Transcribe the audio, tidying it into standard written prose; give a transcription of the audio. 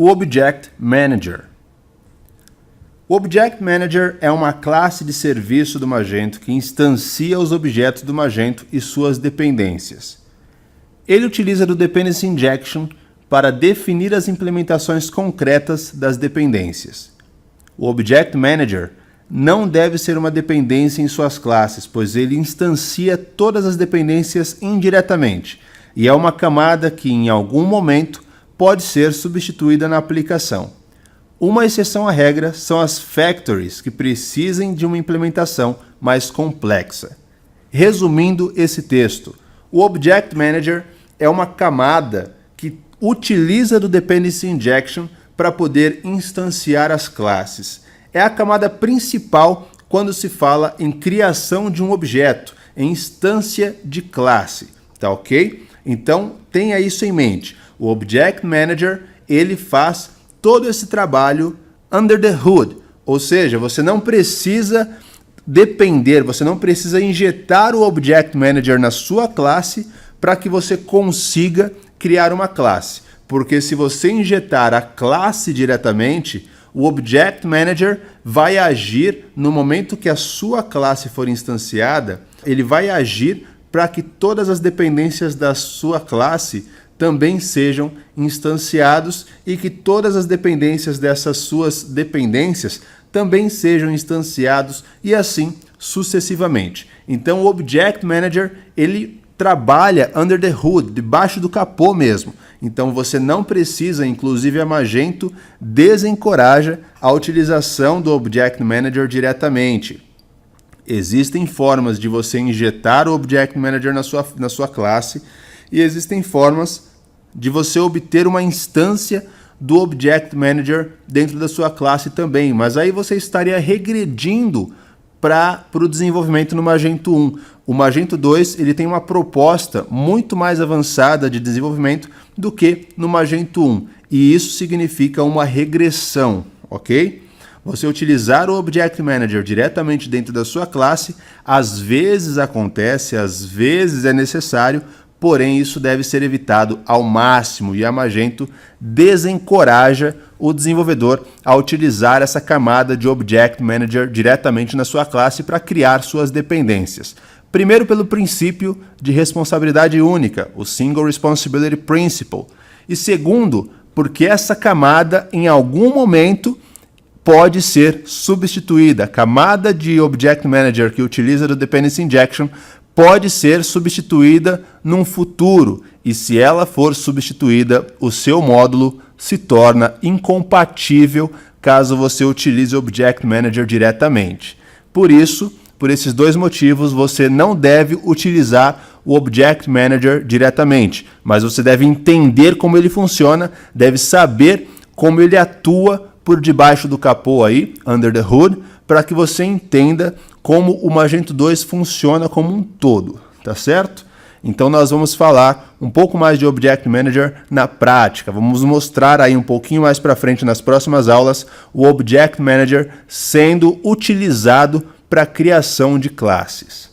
O Object Manager. O Object Manager é uma classe de serviço do Magento que instancia os objetos do Magento e suas dependências. Ele utiliza do Dependency Injection para definir as implementações concretas das dependências. O Object Manager não deve ser uma dependência em suas classes, pois ele instancia todas as dependências indiretamente, e é uma camada que, em algum momento, pode ser substituída na aplicação. Uma exceção à regra são as factories, que precisem de uma implementação mais complexa. Resumindo esse texto, o Object Manager é uma camada que utiliza do Dependency Injection para poder instanciar as classes. É a camada principal quando se fala em criação de um objeto, em instância de classe, tá ok? Então, tenha isso em mente. O Object Manager, ele faz todo esse trabalho under the hood, ou seja, você não precisa depender, você não precisa injetar o Object Manager na sua classe para que você consiga criar uma classe. Porque se você injetar a classe diretamente, o Object Manager vai agir no momento que a sua classe for instanciada, ele vai agir para que todas as dependências da sua classe também sejam instanciados e que todas as dependências dessas suas dependências também sejam instanciados e assim sucessivamente. Então o Object Manager, ele trabalha under the hood, debaixo do capô mesmo. Então você não precisa, inclusive a Magento desencoraja a utilização do Object Manager diretamente. Existem formas de você injetar o Object Manager na sua classe e existem formas de você obter uma instância do Object Manager dentro da sua classe também, mas aí você estaria regredindo para o desenvolvimento no Magento 1. O Magento 2 ele tem uma proposta muito mais avançada de desenvolvimento do que no Magento 1, e isso significa uma regressão, ok? Você utilizar o Object Manager diretamente dentro da sua classe, às vezes acontece, às vezes é necessário, porém isso deve ser evitado ao máximo e a Magento desencoraja o desenvolvedor a utilizar essa camada de Object Manager diretamente na sua classe para criar suas dependências. Primeiro, pelo princípio de responsabilidade única, o Single Responsibility Principle. E segundo, porque essa camada em algum momento pode ser substituída. A camada de Object Manager que utiliza do Dependency Injection pode ser substituída num futuro, e se ela for substituída, o seu módulo se torna incompatível caso você utilize o Object Manager diretamente. Por isso, por esses dois motivos, você não deve utilizar o Object Manager diretamente, mas você deve entender como ele funciona, deve saber como ele atua por debaixo do capô aí, under the hood, para que você entenda como o Magento 2 funciona como um todo, tá certo? Então nós vamos falar um pouco mais de Object Manager na prática. Vamos mostrar aí um pouquinho mais para frente nas próximas aulas o Object Manager sendo utilizado para a criação de classes.